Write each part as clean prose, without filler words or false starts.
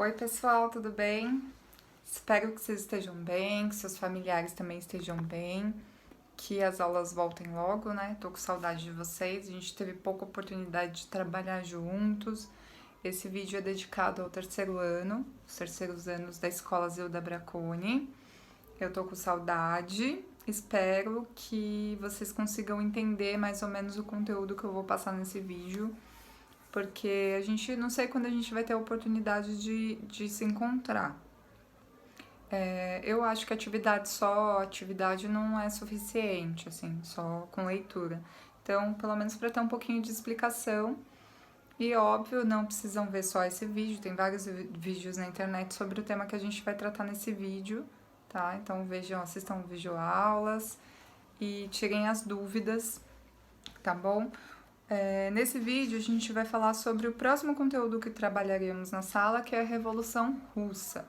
Oi pessoal, tudo bem? Espero que vocês estejam bem, que seus familiares também estejam bem, que as aulas voltem logo, né? Tô com saudade de vocês, a gente teve pouca oportunidade de trabalhar juntos. Esse vídeo é dedicado ao terceiro ano, os terceiros anos da Escola Zilda Braconi. Eu tô com saudade, espero que vocês consigam entender mais ou menos o conteúdo que eu vou passar nesse vídeo, porque a gente não sei quando a gente vai ter a oportunidade de se encontrar. Eu acho que atividade não é suficiente, assim, só com leitura. Então, pelo menos para ter um pouquinho de explicação. E óbvio, não precisam ver só esse vídeo, tem vários vídeos na internet sobre o tema que a gente vai tratar nesse vídeo, tá? Então vejam, assistam videoaulas e tirem as dúvidas, tá bom? Nesse vídeo a gente vai falar sobre o próximo conteúdo que trabalharemos na sala, que é a Revolução Russa.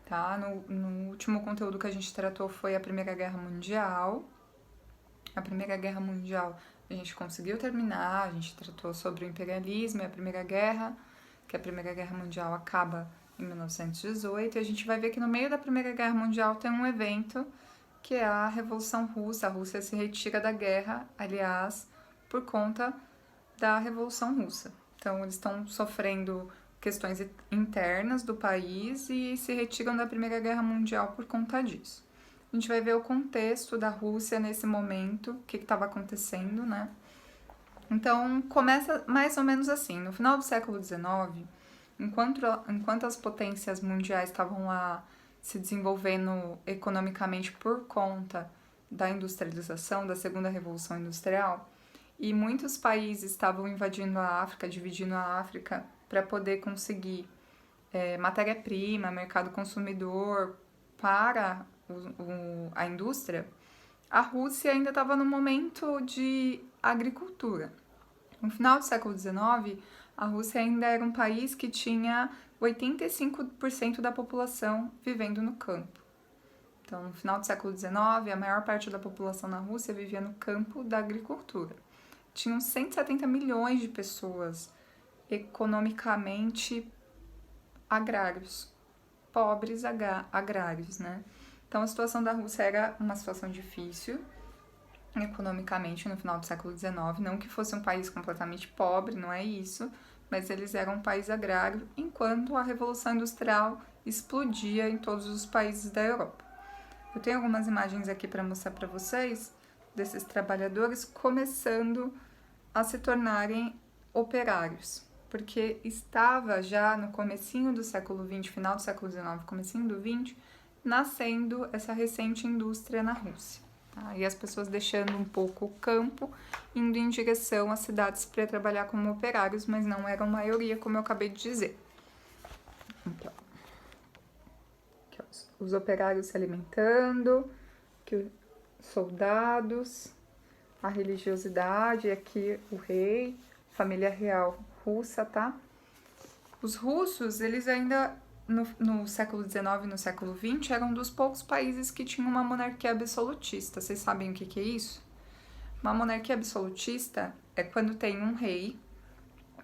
Tá? No último conteúdo que a gente tratou foi a Primeira Guerra Mundial. A Primeira Guerra Mundial a gente conseguiu terminar, a gente tratou sobre o imperialismo e a Primeira Guerra, que a Primeira Guerra Mundial acaba em 1918, e a gente vai ver que no meio da Primeira Guerra Mundial tem um evento que é a Revolução Russa. A Rússia se retira da guerra, aliás, por conta da Revolução Russa. Então, eles estão sofrendo questões internas do país e se retiram da Primeira Guerra Mundial por conta disso. A gente vai ver o contexto da Rússia nesse momento, o que estava acontecendo, né? Então, começa mais ou menos assim. No final do século XIX, enquanto as potências mundiais estavam lá se desenvolvendo economicamente por conta da industrialização, da segunda revolução industrial, e muitos países estavam invadindo a África, dividindo a África para poder conseguir matéria-prima, mercado consumidor para a indústria, a Rússia ainda estava no momento de agricultura. No final do século XIX, a Rússia ainda era um país que tinha 85% da população vivendo no campo. Então, no final do século XIX, a maior parte da população na Rússia vivia no campo da agricultura. Tinham 170 milhões de pessoas economicamente agrários, pobres agrários, né? Então, a situação da Rússia era uma situação difícil economicamente no final do século XIX, não que fosse um país completamente pobre, não é isso, mas eles eram um país agrário, enquanto a Revolução Industrial explodia em todos os países da Europa. Eu tenho algumas imagens aqui para mostrar para vocês desses trabalhadores começando a se tornarem operários, porque estava já no comecinho do século XX, final do século XIX, comecinho do XX, nascendo essa recente indústria na Rússia. Tá? E as pessoas deixando um pouco o campo, indo em direção às cidades para trabalhar como operários, mas não eram maioria, como eu acabei de dizer. Então, aqui, ó, os operários se alimentando, soldados, a religiosidade, aqui o rei, família real russa, tá? Os russos, eles ainda no século XIX e no século XX eram um dos poucos países que tinham uma monarquia absolutista. Vocês sabem o que é isso? Uma monarquia absolutista é quando tem um rei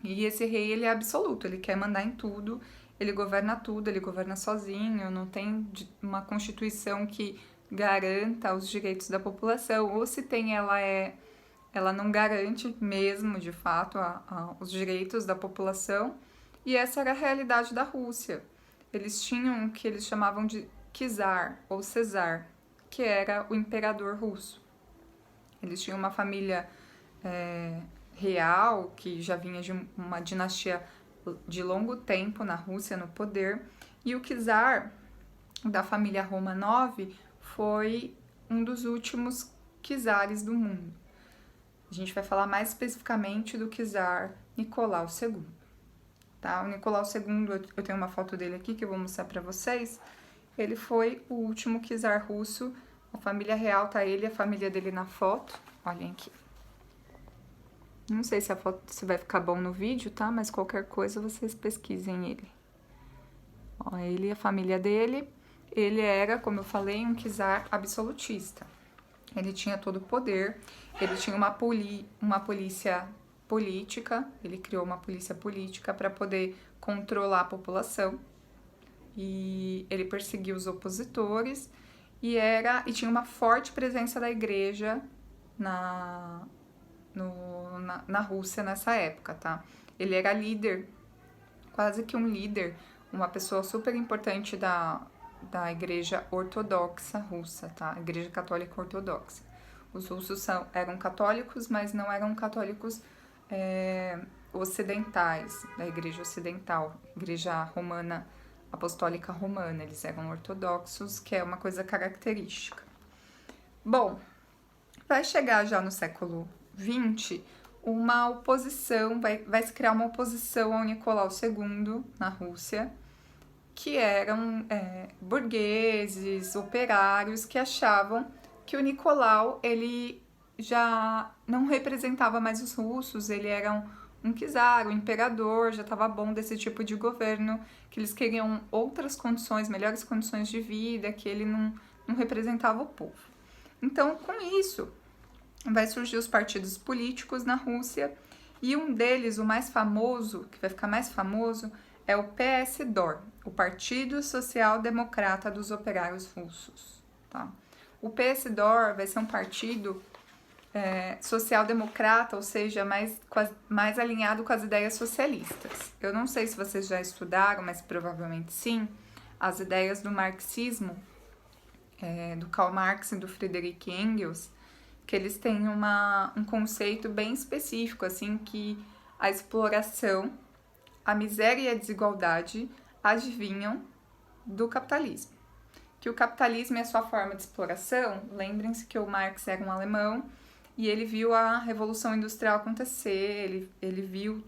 e esse rei ele é absoluto, ele quer mandar em tudo, ele governa sozinho, não tem uma constituição que garanta os direitos da população, ou se tem, ela não garante mesmo, de fato, os direitos da população, e essa era a realidade da Rússia. Eles tinham o que eles chamavam de czar, ou Cesar, que era o imperador russo. Eles tinham uma família real, que já vinha de uma dinastia de longo tempo na Rússia, no poder, e o czar da família Romanov foi um dos últimos czares do mundo. A gente vai falar mais especificamente do czar Nicolau II. Tá? O Nicolau II, eu tenho uma foto dele aqui que eu vou mostrar para vocês. Ele foi o último czar russo. A família real tá ele e a família dele na foto. Olhem aqui. Não sei se a foto se vai ficar bom no vídeo, tá? Mas qualquer coisa vocês pesquisem ele. Ó, ele e a família dele. Ele era, como eu falei, um czar absolutista. Ele tinha todo o poder, ele tinha uma polícia política, ele criou uma polícia política para poder controlar a população. e ele perseguia os opositores e tinha uma forte presença da igreja na Rússia nessa época, tá? Ele era líder, quase que um líder, uma pessoa super importante da igreja ortodoxa russa, tá? A igreja católica ortodoxa. Os russos eram católicos, mas não eram católicos ocidentais, da igreja ocidental, igreja romana, apostólica romana. Eles eram ortodoxos, que é uma coisa característica. Bom, vai chegar já no século XX uma oposição, vai se criar uma oposição ao Nicolau II na Rússia, que eram burgueses, operários, que achavam que o Nicolau, ele já não representava mais os russos, ele era um czar, um imperador, já estava bom desse tipo de governo, que eles queriam outras condições, melhores condições de vida, que ele não representava o povo. Então, com isso, vai surgir os partidos políticos na Rússia, e um deles, o mais famoso, que vai ficar mais famoso, é o PSDOR, o Partido Social Democrata dos Operários Russos. Tá? O PSDOR vai ser um partido social-democrata, ou seja, mais alinhado com as ideias socialistas. Eu não sei se vocês já estudaram, mas provavelmente sim, as ideias do marxismo, do Karl Marx e do Friedrich Engels, que eles têm um conceito bem específico, assim, que a exploração, a miséria e a desigualdade advinham do capitalismo. Que o capitalismo é a sua forma de exploração. Lembrem-se que o Marx era um alemão e ele viu a Revolução Industrial acontecer, ele viu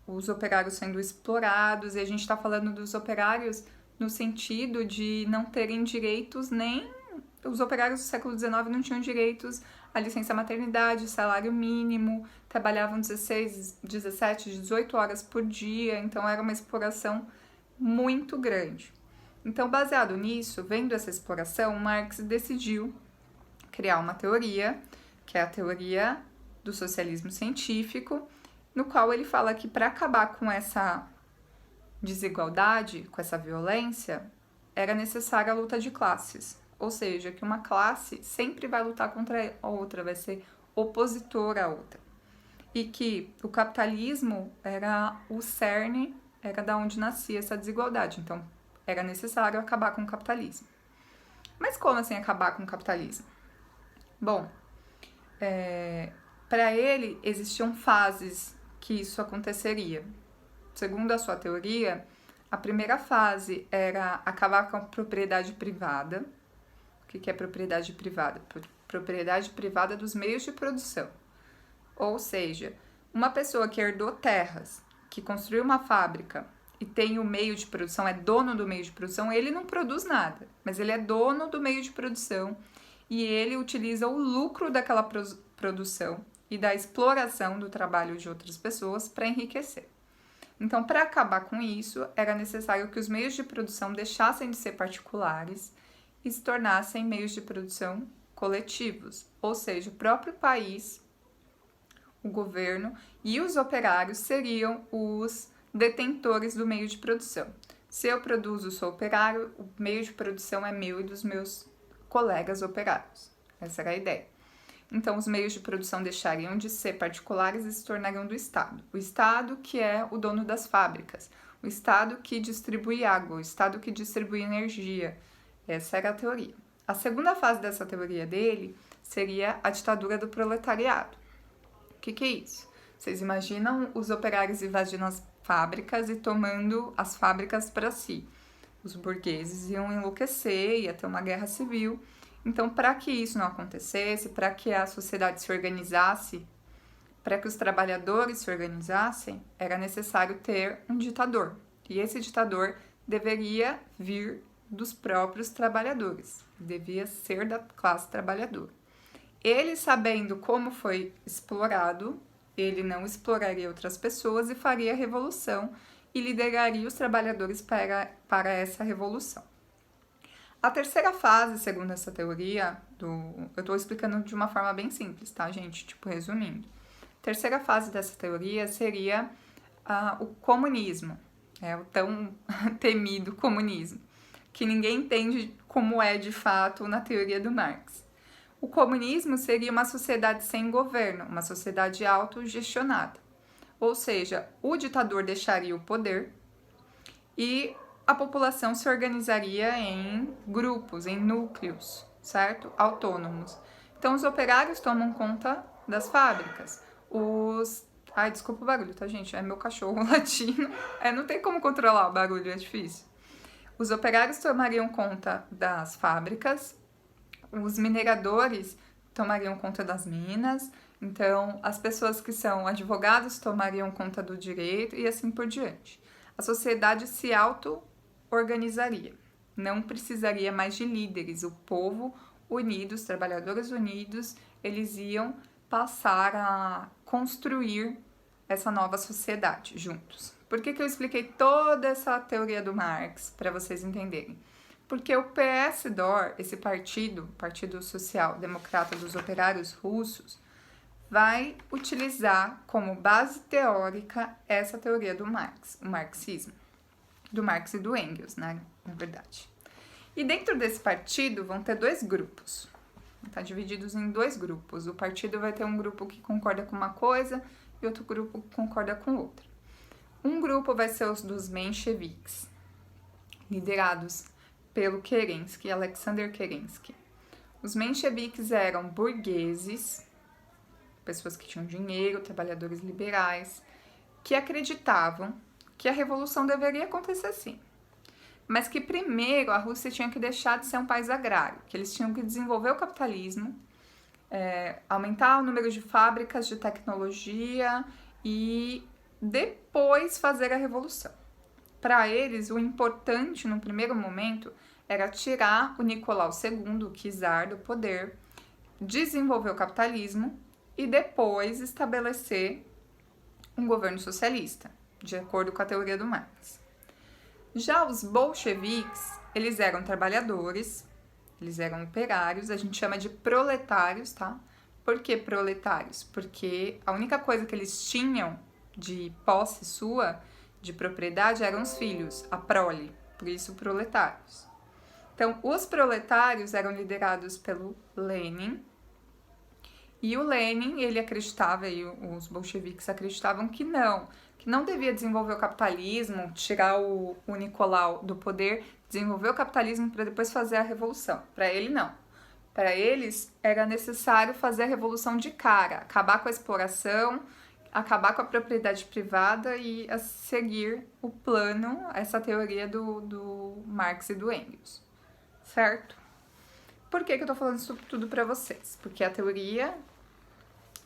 os operários sendo explorados, e a gente está falando dos operários no sentido de não terem direitos nem... Os operários do século XIX não tinham direitos à licença maternidade, salário mínimo, trabalhavam 16, 17, 18 horas por dia, então era uma exploração muito grande. Então, baseado nisso, vendo essa exploração, Marx decidiu criar uma teoria, que é a teoria do socialismo científico, no qual ele fala que para acabar com essa desigualdade, com essa violência, era necessária a luta de classes. Ou seja, que uma classe sempre vai lutar contra a outra, vai ser opositora à outra. E que o capitalismo era o cerne, era da onde nascia essa desigualdade. Então, era necessário acabar com o capitalismo. Mas como assim acabar com o capitalismo? Bom, para ele existiam fases que isso aconteceria. Segundo a sua teoria, a primeira fase era acabar com a propriedade privada. O que é propriedade privada? Propriedade privada dos meios de produção. Ou seja, uma pessoa que herdou terras, que construiu uma fábrica e tem o meio de produção, é dono do meio de produção, ele não produz nada, mas ele é dono do meio de produção e ele utiliza o lucro daquela produção e da exploração do trabalho de outras pessoas para enriquecer. Então, para acabar com isso, era necessário que os meios de produção deixassem de ser particulares e se tornassem meios de produção coletivos, ou seja, o próprio país, o governo e os operários seriam os detentores do meio de produção. Se eu produzo, sou operário, o meio de produção é meu e dos meus colegas operários. Essa era a ideia. Então, os meios de produção deixariam de ser particulares e se tornariam do Estado. O Estado que é o dono das fábricas, o Estado que distribui água, o Estado que distribui energia. Essa era a teoria. A segunda fase dessa teoria dele seria a ditadura do proletariado. O que é isso? Vocês imaginam os operários invadindo as fábricas e tomando as fábricas para si. Os burgueses iam enlouquecer, ia ter uma guerra civil. Então, para que isso não acontecesse, para que a sociedade se organizasse, para que os trabalhadores se organizassem, era necessário ter um ditador. E esse ditador deveria vir dos próprios trabalhadores, devia ser da classe trabalhadora. Ele, sabendo como foi explorado, ele não exploraria outras pessoas e faria a revolução e lideraria os trabalhadores para essa revolução. A terceira fase, segundo essa teoria, eu estou explicando de uma forma bem simples, tá, gente? Tipo, resumindo. A terceira fase dessa teoria seria o comunismo. É o tão temido comunismo, que ninguém entende como é de fato na teoria do Marx. O comunismo seria uma sociedade sem governo, uma sociedade autogestionada. Ou seja, o ditador deixaria o poder e a população se organizaria em grupos, em núcleos, certo? Autônomos. Então, os operários tomam conta das fábricas. Ai, desculpa o barulho, tá, gente? É meu cachorro latindo. Não tem como controlar o barulho, é difícil. Os operários tomariam conta das fábricas, os mineradores tomariam conta das minas, então as pessoas que são advogados tomariam conta do direito e assim por diante. A sociedade se auto-organizaria, não precisaria mais de líderes, o povo unido, os trabalhadores unidos, eles iam passar a construir essa nova sociedade juntos. Por que eu expliquei toda essa teoria do Marx para vocês entenderem? Porque o PSDOR, esse partido, Partido Social Democrata dos Operários Russos, vai utilizar como base teórica essa teoria do Marx, o marxismo, do Marx e do Engels, né, na verdade. E dentro desse partido vão ter dois grupos, tá divididos em dois grupos. O partido vai ter um grupo que concorda com uma coisa e outro grupo que concorda com outra. Um grupo vai ser os dos mencheviques, liderados pelo Kerensky, Alexander Kerensky. Os mencheviques eram burgueses, pessoas que tinham dinheiro, trabalhadores liberais, que acreditavam que a revolução deveria acontecer sim, mas que primeiro a Rússia tinha que deixar de ser um país agrário, que eles tinham que desenvolver o capitalismo, aumentar o número de fábricas de tecnologia e depois fazer a revolução. Para eles, o importante no primeiro momento era tirar o Nicolau II, o czar, do poder, desenvolver o capitalismo e depois estabelecer um governo socialista, de acordo com a teoria do Marx. Já os bolcheviques, eles eram trabalhadores, eles eram operários, a gente chama de proletários, tá? Por que proletários? Porque a única coisa que eles tinham de posse sua, de propriedade, eram os filhos, a prole, por isso proletários. Então, os proletários eram liderados pelo Lenin, e o Lenin, ele acreditava, e os bolcheviques acreditavam que não devia desenvolver o capitalismo, tirar o Nicolau do poder, desenvolver o capitalismo para depois fazer a revolução. Para ele, não. Para eles, era necessário fazer a revolução de cara, acabar com a exploração, acabar com a propriedade privada e a seguir o plano, essa teoria do Marx e do Engels, certo? Por que eu tô falando isso tudo para vocês? Porque a teoria,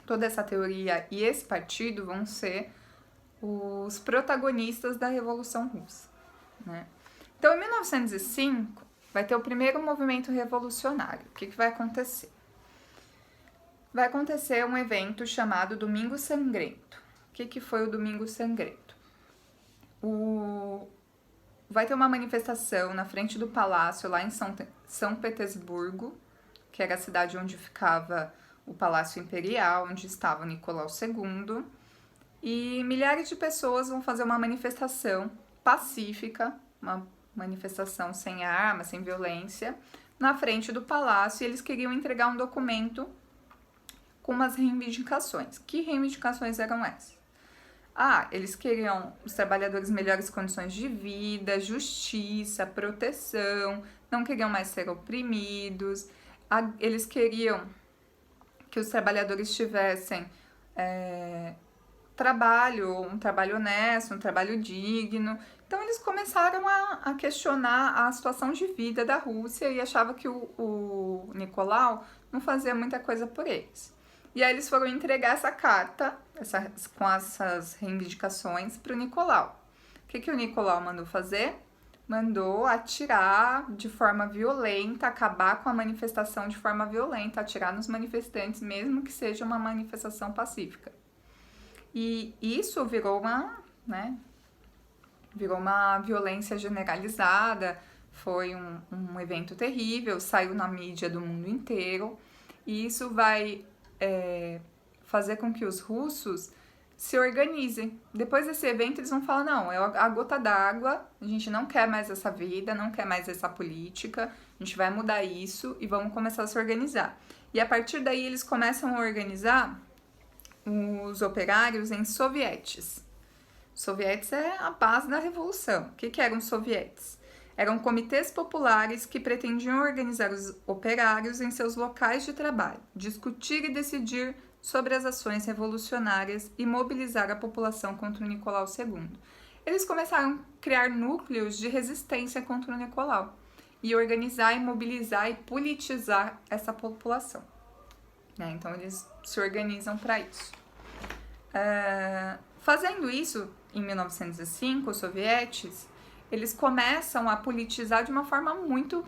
toda essa teoria e esse partido vão ser os protagonistas da Revolução Russa, né? Então, em 1905, vai ter o primeiro movimento revolucionário. O que vai acontecer? Vai acontecer um evento chamado Domingo Sangrento. O que foi o Domingo Sangrento? Vai ter uma manifestação na frente do palácio, lá em São Petersburgo, que era a cidade onde ficava o Palácio Imperial, onde estava o Nicolau II, e milhares de pessoas vão fazer uma manifestação pacífica, uma manifestação sem armas, sem violência, na frente do palácio, e eles queriam entregar um documento com umas reivindicações. Que reivindicações eram essas? Eles queriam os trabalhadores melhores condições de vida, justiça, proteção, não queriam mais ser oprimidos, eles queriam que os trabalhadores tivessem um trabalho honesto, um trabalho digno. Então eles começaram a questionar a situação de vida da Rússia e achavam que o Nicolau não fazia muita coisa por eles. E aí eles foram entregar essa carta com essas reivindicações para o Nicolau. O que o Nicolau mandou fazer? Mandou atirar de forma violenta, acabar com a manifestação de forma violenta, atirar nos manifestantes, mesmo que seja uma manifestação pacífica. E isso virou uma violência generalizada, foi um evento terrível, saiu na mídia do mundo inteiro, e isso vai fazer com que os russos se organizem. Depois desse evento, eles vão falar: não, é a gota d'água, a gente não quer mais essa vida, não quer mais essa política, a gente vai mudar isso e vamos começar a se organizar. E a partir daí, eles começam a organizar os operários em sovietes. Sovietes é a base da revolução. O que eram sovietes? Eram comitês populares que pretendiam organizar os operários em seus locais de trabalho, discutir e decidir sobre as ações revolucionárias e mobilizar a população contra o Nicolau II. Eles começaram a criar núcleos de resistência contra o Nicolau e organizar e mobilizar e politizar essa população. Então eles se organizam para isso. Fazendo isso, em 1905, os sovietes, eles começam a politizar de uma forma muito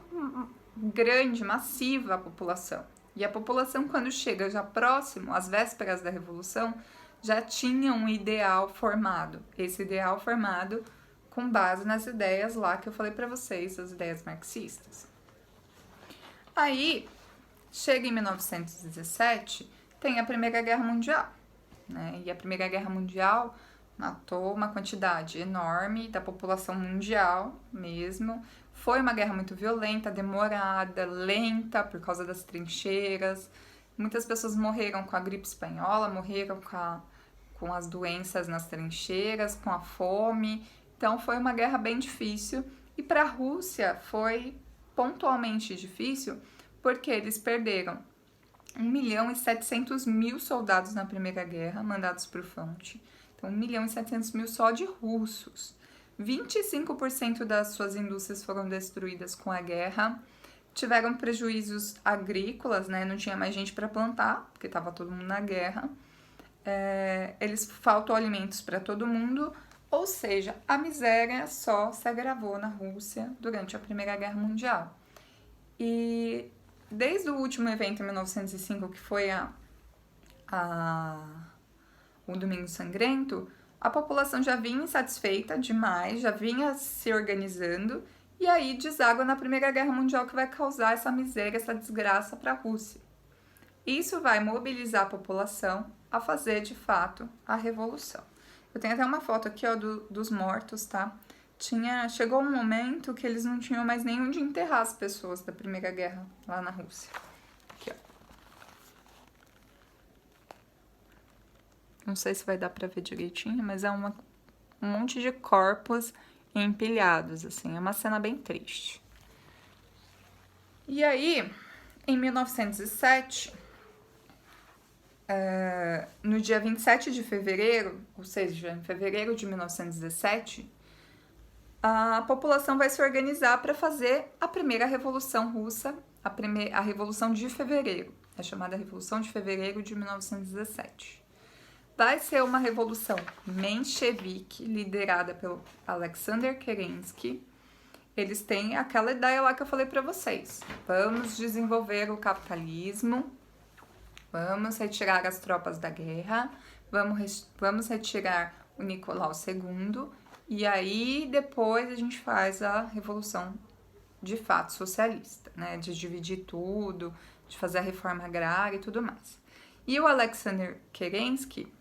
grande, massiva a população. E a população, quando chega já próximo, às vésperas da Revolução, já tinha um ideal formado. Esse ideal formado com base nas ideias lá que eu falei para vocês, as ideias marxistas. Aí, chega em 1917, tem a Primeira Guerra Mundial. Né? E a Primeira Guerra Mundial matou uma quantidade enorme da população mundial mesmo. Foi uma guerra muito violenta, demorada, lenta por causa das trincheiras. Muitas pessoas morreram com a gripe espanhola, morreram com as doenças nas trincheiras, com a fome. Então foi uma guerra bem difícil. E para a Rússia foi pontualmente difícil porque eles perderam 1.700.000 soldados na Primeira Guerra, mandados para o fronte. Então, 1.700.000 só de russos. 25% das suas indústrias foram destruídas com a guerra. Tiveram prejuízos agrícolas, né? Não tinha mais gente para plantar, porque estava todo mundo na guerra. Faltou alimentos para todo mundo. Ou seja, a miséria só se agravou na Rússia durante a Primeira Guerra Mundial. E desde o último evento em 1905, que foi o Domingo Sangrento, a população já vinha insatisfeita demais, já vinha se organizando, e aí deságua na Primeira Guerra Mundial, que vai causar essa miséria, essa desgraça para a Rússia. Isso vai mobilizar a população a fazer, de fato, a revolução. Eu tenho até uma foto aqui, ó, dos mortos, tá? Chegou um momento que eles não tinham mais nem onde enterrar as pessoas da Primeira Guerra lá na Rússia. Aqui, ó. Não sei se vai dar pra ver direitinho, mas é um monte de corpos empilhados, assim. É uma cena bem triste. E aí, em 1907, no dia 27 de fevereiro, ou seja, em fevereiro de 1917, a população vai se organizar para fazer a primeira Revolução Russa, a Revolução de Fevereiro, é chamada Revolução de Fevereiro de 1917. Vai ser uma revolução menchevique, liderada pelo Alexander Kerensky. Eles têm aquela ideia lá que eu falei para vocês. Vamos desenvolver o capitalismo, vamos retirar as tropas da guerra, vamos retirar o Nicolau II, e aí depois a gente faz a revolução de fato socialista, né? De dividir tudo, de fazer a reforma agrária e tudo mais. E o Alexander Kerensky,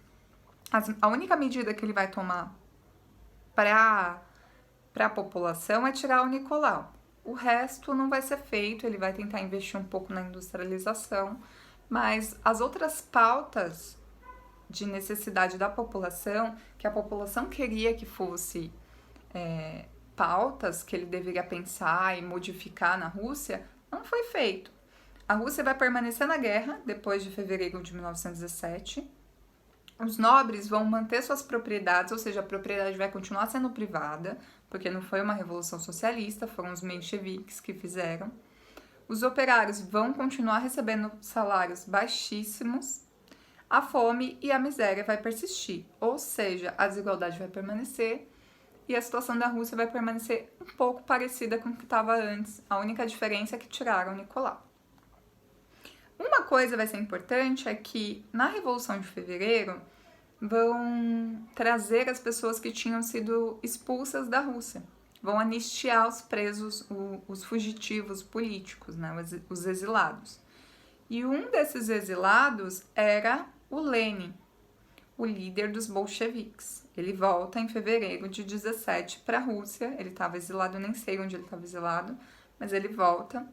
a única medida que ele vai tomar para a população é tirar o Nicolau. O resto não vai ser feito, ele vai tentar investir um pouco na industrialização, mas as outras pautas de necessidade da população, que a população queria que fosse pautas que ele deveria pensar e modificar na Rússia, não foi feito. A Rússia vai permanecer na guerra depois de fevereiro de 1917. Os nobres vão manter suas propriedades, ou seja, a propriedade vai continuar sendo privada, porque não foi uma revolução socialista, foram os mencheviques que fizeram. Os operários vão continuar recebendo salários baixíssimos, a fome e a miséria vai persistir, ou seja, a desigualdade vai permanecer e a situação da Rússia vai permanecer um pouco parecida com o que estava antes. A única diferença é que tiraram o Nicolau. Uma coisa vai ser importante é que na Revolução de Fevereiro vão trazer as pessoas que tinham sido expulsas da Rússia. Vão anistiar os presos, os fugitivos políticos, né, os exilados. E um desses exilados era o Lenin. o líder dos bolcheviques. Ele volta em fevereiro de 17 para a Rússia. Ele estava exilado, nem sei onde ele estava exilado, mas ele volta.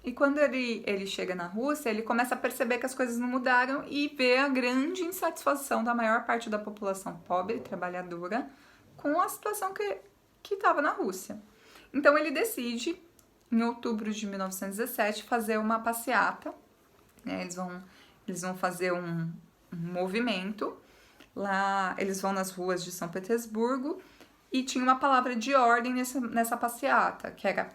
E quando ele chega na Rússia, ele começa a perceber que as coisas não mudaram e vê a grande insatisfação da maior parte da população pobre, trabalhadora, com a situação que estava na Rússia. Então ele decide, em outubro de 1917, fazer uma passeata, né? Eles vão fazer um movimento, lá eles vão nas ruas de São Petersburgo e tinha uma palavra de ordem nessa passeata, que era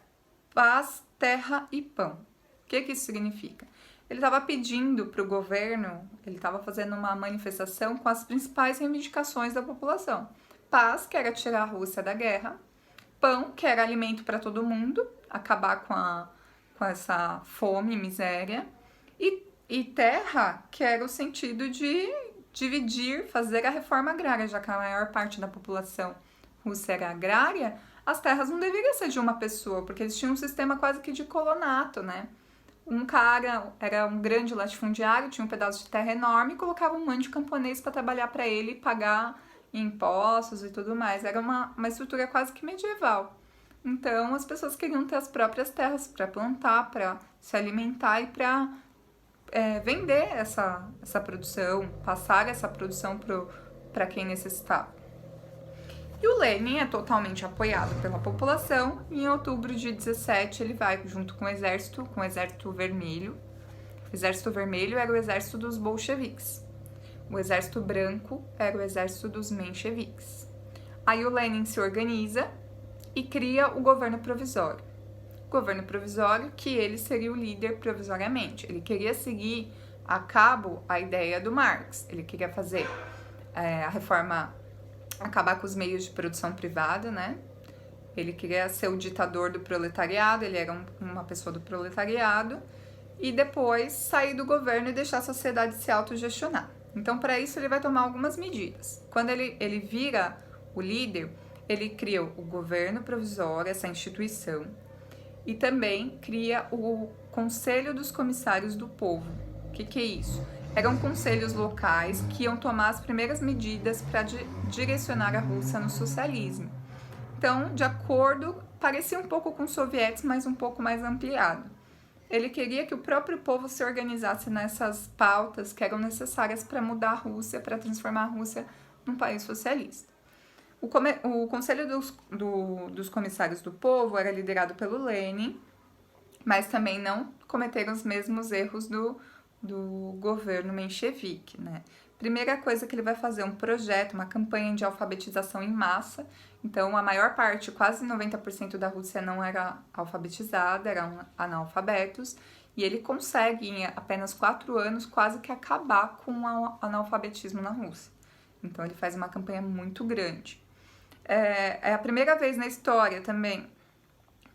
paz, terra e pão. O que isso significa? Ele estava pedindo para o governo, ele estava fazendo uma manifestação com as principais reivindicações da população. Paz, que era tirar a Rússia da guerra. Pão, que era alimento para todo mundo, acabar com essa fome e miséria. E terra, que era o sentido de dividir, fazer a reforma agrária, já que a maior parte da população russa era agrária, as terras não deveriam ser de uma pessoa, porque eles tinham um sistema quase que de colonato, né? Um cara era um grande latifundiário, tinha um pedaço de terra enorme e colocava um monte de camponês para trabalhar para ele e pagar impostos e tudo mais. Era uma estrutura quase que medieval. Então as pessoas queriam ter as próprias terras para plantar, para se alimentar e para vender essa produção, passar essa produção para quem necessitava. E o Lenin é totalmente apoiado pela população e em outubro de 17 ele vai junto com o exército vermelho. O exército vermelho era o exército dos bolcheviques. O exército branco era o exército dos mencheviques. Aí o Lenin se organiza e cria o governo provisório. O governo provisório que ele seria o líder provisoriamente. Ele queria seguir a cabo a ideia do Marx. Ele queria fazer a reforma, acabar com os meios de produção privada, né? Ele queria ser o ditador do proletariado, ele era uma pessoa do proletariado, e depois sair do governo e deixar a sociedade se autogestionar. Então, para isso, ele vai tomar algumas medidas. Quando ele vira o líder, ele cria o governo provisório, essa instituição, e também cria o Conselho dos Comissários do Povo. O que é isso? Eram conselhos locais que iam tomar as primeiras medidas para direcionar a Rússia no socialismo. Então, de acordo, parecia um pouco com os soviéticos, mas um pouco mais ampliado. Ele queria que o próprio povo se organizasse nessas pautas que eram necessárias para mudar a Rússia, para transformar a Rússia num país socialista. O Conselho dos Comissários do Povo era liderado pelo Lenin, mas também não cometeram os mesmos erros do governo menchevique, né? Primeira coisa que ele vai fazer um projeto, uma campanha de alfabetização em massa. Então, a maior parte, quase 90% da Rússia não era alfabetizada, eram analfabetos. E ele consegue, em apenas 4 anos, quase que acabar com o analfabetismo na Rússia. Então, ele faz uma campanha muito grande. É a primeira vez na história também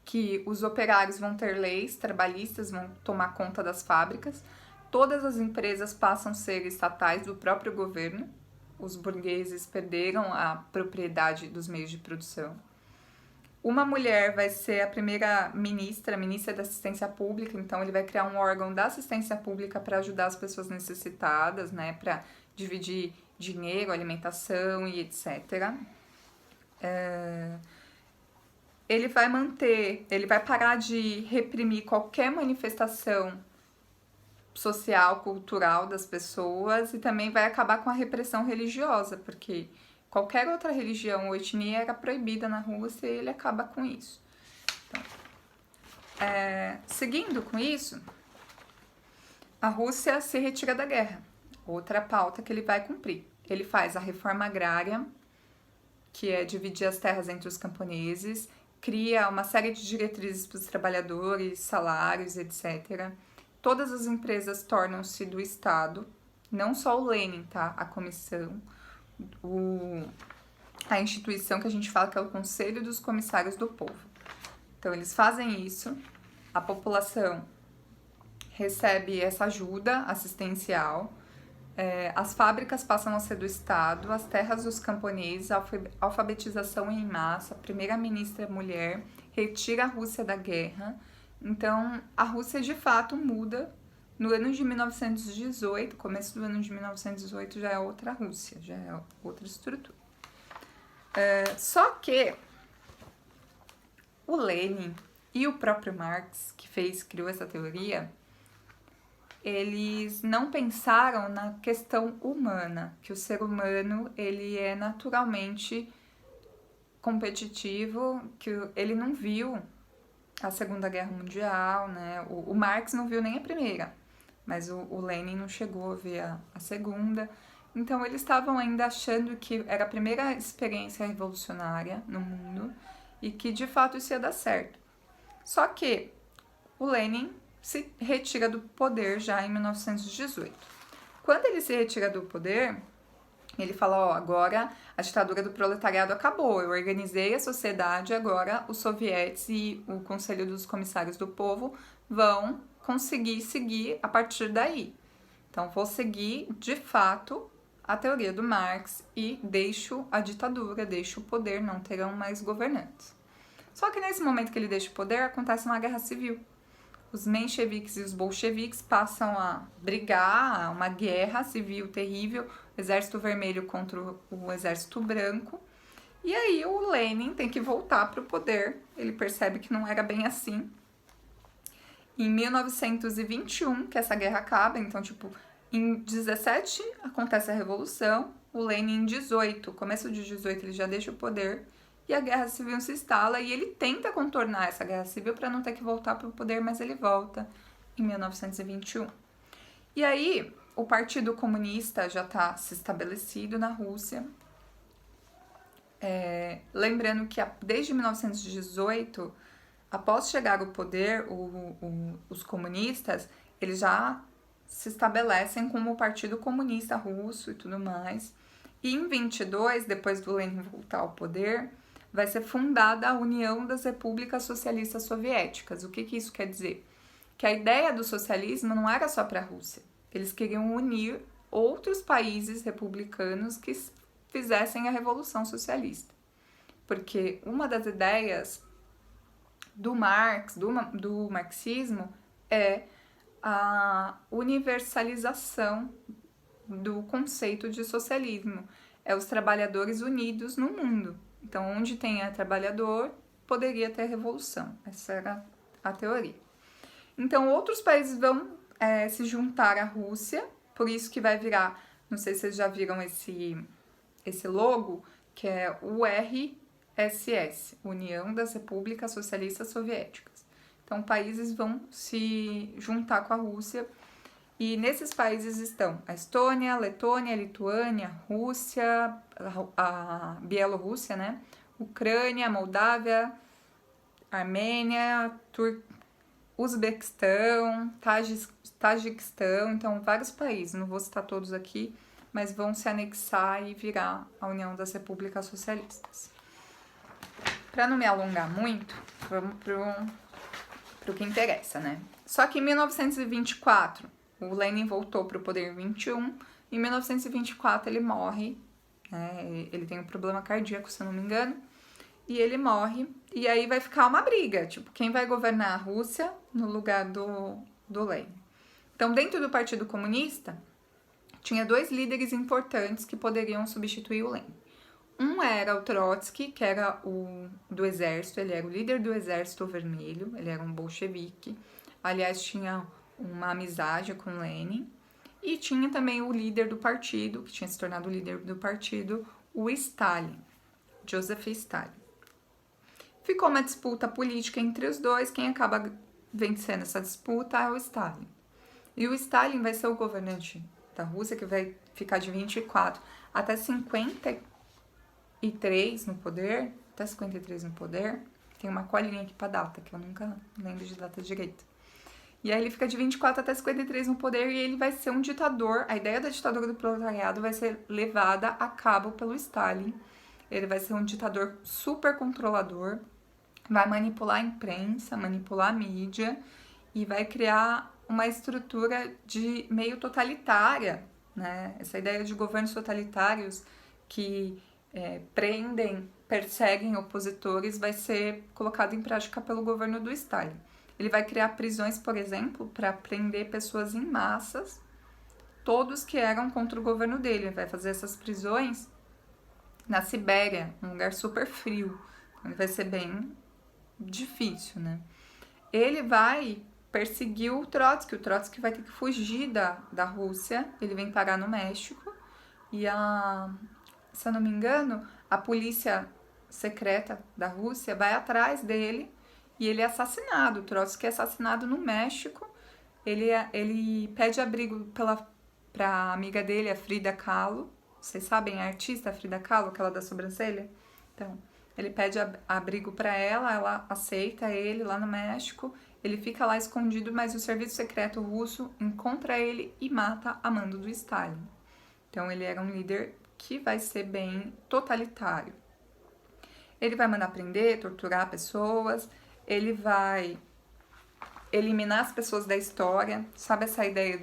que os operários vão ter leis trabalhistas, vão tomar conta das fábricas. Todas as empresas passam a ser estatais do próprio governo. Os burgueses perderam a propriedade dos meios de produção. Uma mulher vai ser a primeira ministra da assistência pública, então ele vai criar um órgão da assistência pública para ajudar as pessoas necessitadas, né, para dividir dinheiro, alimentação e etc. Ele vai parar de reprimir qualquer manifestação social, cultural das pessoas e também vai acabar com a repressão religiosa, porque qualquer outra religião ou etnia era proibida na Rússia e ele acaba com isso. Então, seguindo com isso, a Rússia se retira da guerra. Outra pauta que ele vai cumprir. Ele faz a reforma agrária, que é dividir as terras entre os camponeses, cria uma série de diretrizes para os trabalhadores, salários, etc. Todas as empresas tornam-se do Estado, não só o Lenin, tá? A comissão, a instituição que a gente fala que é o Conselho dos Comissários do Povo. Então, eles fazem isso, a população recebe essa ajuda assistencial, as fábricas passam a ser do Estado, as terras dos camponeses, alfabetização em massa, a primeira-ministra mulher, retira a Rússia da guerra. Então, a Rússia, de fato, muda No ano de 1918, começo do ano de 1918, já é outra Rússia, já é outra estrutura. Só que o Lenin e o próprio Marx, que criou essa teoria, eles não pensaram na questão humana, que o ser humano ele é naturalmente competitivo, que ele não viu a Segunda Guerra Mundial, né? O Marx não viu nem a primeira, mas o Lenin não chegou a ver a segunda. Então eles estavam ainda achando que era a primeira experiência revolucionária no mundo e que de fato isso ia dar certo. Só que o Lenin se retira do poder já em 1918. Quando ele se retira do poder, ele fala, ó, agora a ditadura do proletariado acabou, eu organizei a sociedade, agora os sovietes e o Conselho dos Comissários do Povo vão conseguir seguir a partir daí. Então, vou seguir, de fato, a teoria do Marx e deixo a ditadura, deixo o poder, não terão mais governantes. Só que nesse momento que ele deixa o poder, acontece uma guerra civil. Os mencheviques e os bolcheviques passam a brigar, uma guerra civil terrível, o Exército Vermelho contra o Exército Branco. E aí o Lenin tem que voltar para o poder, ele percebe que não era bem assim. Em 1921, que essa guerra acaba, então, em 17 acontece a Revolução, o Lenin em 18, começo de 18, ele já deixa o poder, e a Guerra Civil se instala e ele tenta contornar essa Guerra Civil para não ter que voltar para o poder, mas ele volta em 1921. E aí, o Partido Comunista já está se estabelecido na Rússia. Lembrando que desde 1918, após chegar ao poder, os comunistas, eles já se estabelecem como o Partido Comunista Russo e tudo mais. E em 22, depois do Lenin voltar ao poder, vai ser fundada a União das Repúblicas Socialistas Soviéticas. O que isso quer dizer? Que a ideia do socialismo não era só para a Rússia. Eles queriam unir outros países republicanos que fizessem a Revolução Socialista. Porque uma das ideias do Marx, do marxismo, é a universalização do conceito de socialismo. É os trabalhadores unidos no mundo. Então, onde tem trabalhador, poderia ter revolução. Essa era a teoria. Então, outros países vão se juntar à Rússia, por isso que vai virar, não sei se vocês já viram esse logo, que é o URSS, União das Repúblicas Socialistas Soviéticas. Então, países vão se juntar com a Rússia, e nesses países estão a Estônia, a Letônia, a Lituânia, a Rússia, a Bielorrússia, né? Ucrânia, Moldávia, Armênia, Uzbequistão, Tajiquistão, então vários países, não vou citar todos aqui, mas vão se anexar e virar a União das Repúblicas Socialistas. Para não me alongar muito, vamos pro que interessa, né? Só que em 1924, o Lenin voltou para o poder em 21, em 1924 ele morre, né? Ele tem um problema cardíaco, se eu não me engano, e ele morre, e aí vai ficar uma briga, quem vai governar a Rússia no lugar do Lenin. Então, dentro do Partido Comunista, tinha dois líderes importantes que poderiam substituir o Lenin. Um era o Trotsky, que era do exército, ele era o líder do Exército Vermelho, ele era um bolchevique, aliás, tinha uma amizade com Lenin, e tinha também o líder do partido, que tinha se tornado o líder do partido, o Stalin, Joseph Stalin. Ficou uma disputa política entre os dois, quem acaba vencendo essa disputa é o Stalin. E o Stalin vai ser o governante da Rússia, que vai ficar de 24 até 53 no poder, tem uma colinha aqui pra data, que eu nunca lembro de data direito. E aí ele fica de 24 até 53 no poder e ele vai ser um ditador. A ideia da ditadura do proletariado vai ser levada a cabo pelo Stalin. Ele vai ser um ditador super controlador, vai manipular a imprensa, manipular a mídia e vai criar uma estrutura de meio totalitária, né? Essa ideia de governos totalitários que prendem, perseguem opositores vai ser colocada em prática pelo governo do Stalin. Ele vai criar prisões, por exemplo, para prender pessoas em massas, todos que eram contra o governo dele. Ele vai fazer essas prisões na Sibéria, um lugar super frio. Então, vai ser bem difícil, né? Ele vai perseguir o Trotsky vai ter que fugir da Rússia, ele vem parar no México, e se eu não me engano, a polícia secreta da Rússia vai atrás dele e ele é assassinado. O Trotsky é assassinado no México. Ele pede abrigo pra amiga dele, a Frida Kahlo. Vocês sabem, a artista Frida Kahlo, aquela da sobrancelha? Então, ele pede abrigo para ela aceita ele lá no México. Ele fica lá escondido, mas o serviço secreto russo encontra ele e mata a mando do Stalin. Então, ele era um líder que vai ser bem totalitário. Ele vai mandar prender, torturar pessoas, ele vai eliminar as pessoas da história. Sabe essa ideia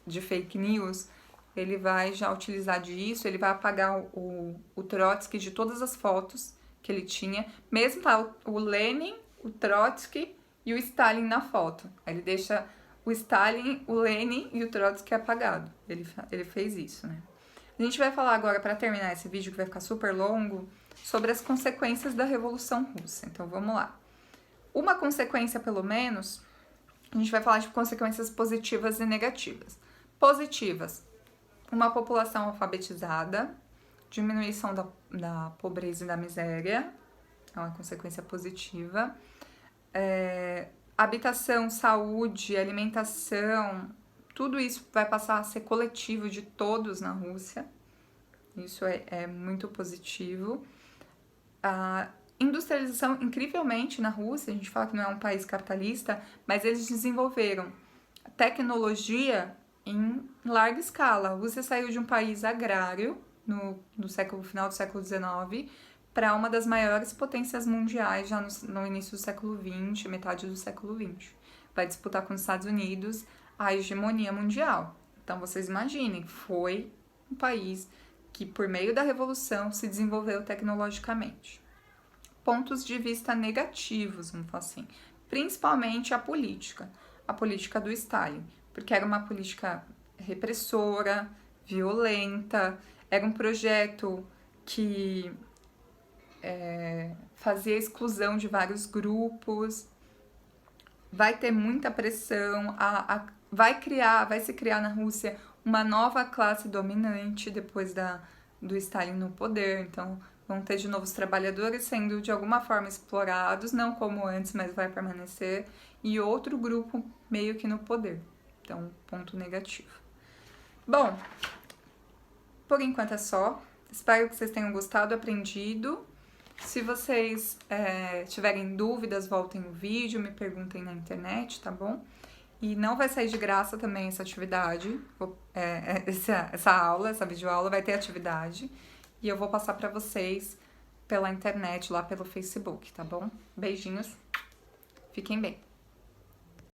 de fake news? Ele vai já utilizar disso, ele vai apagar o Trotsky de todas as fotos que ele tinha, mesmo tá o Lenin, o Trotsky e o Stalin na foto. Aí ele deixa o Stalin, o Lenin e o Trotsky apagado. Ele fez isso, né? A gente vai falar agora, para terminar esse vídeo, que vai ficar super longo, sobre as consequências da Revolução Russa. Então, vamos lá. Uma consequência, pelo menos, a gente vai falar de consequências positivas e negativas. Positivas: uma população alfabetizada, diminuição da pobreza e da miséria, é uma consequência positiva. Habitação, saúde, alimentação, tudo isso vai passar a ser coletivo de todos na Rússia. Isso é muito positivo. A industrialização, incrivelmente, na Rússia, a gente fala que não é um país capitalista, mas eles desenvolveram tecnologia em larga escala. A Rússia saiu de um país agrário no final do século XIX para uma das maiores potências mundiais já no início do século XX, metade do século XX. Vai disputar com os Estados Unidos a hegemonia mundial. Então, vocês imaginem, foi um país que, por meio da Revolução, se desenvolveu tecnologicamente. Pontos de vista negativos, vamos falar assim, principalmente a política do Stalin, porque era uma política repressora, violenta, era um projeto que fazia exclusão de vários grupos. Vai ter muita pressão, vai se criar na Rússia uma nova classe dominante depois do Stalin no poder. Então, vão ter de novo os trabalhadores sendo de alguma forma explorados, não como antes, mas vai permanecer, e outro grupo meio que no poder. Então, ponto negativo. Bom, por enquanto é só. Espero que vocês tenham gostado, aprendido. Se vocês tiverem dúvidas, voltem o vídeo, me perguntem na internet, tá bom? E não vai sair de graça também essa atividade, essa aula, essa videoaula vai ter atividade. E eu vou passar pra vocês pela internet, lá pelo Facebook, tá bom? Beijinhos, fiquem bem.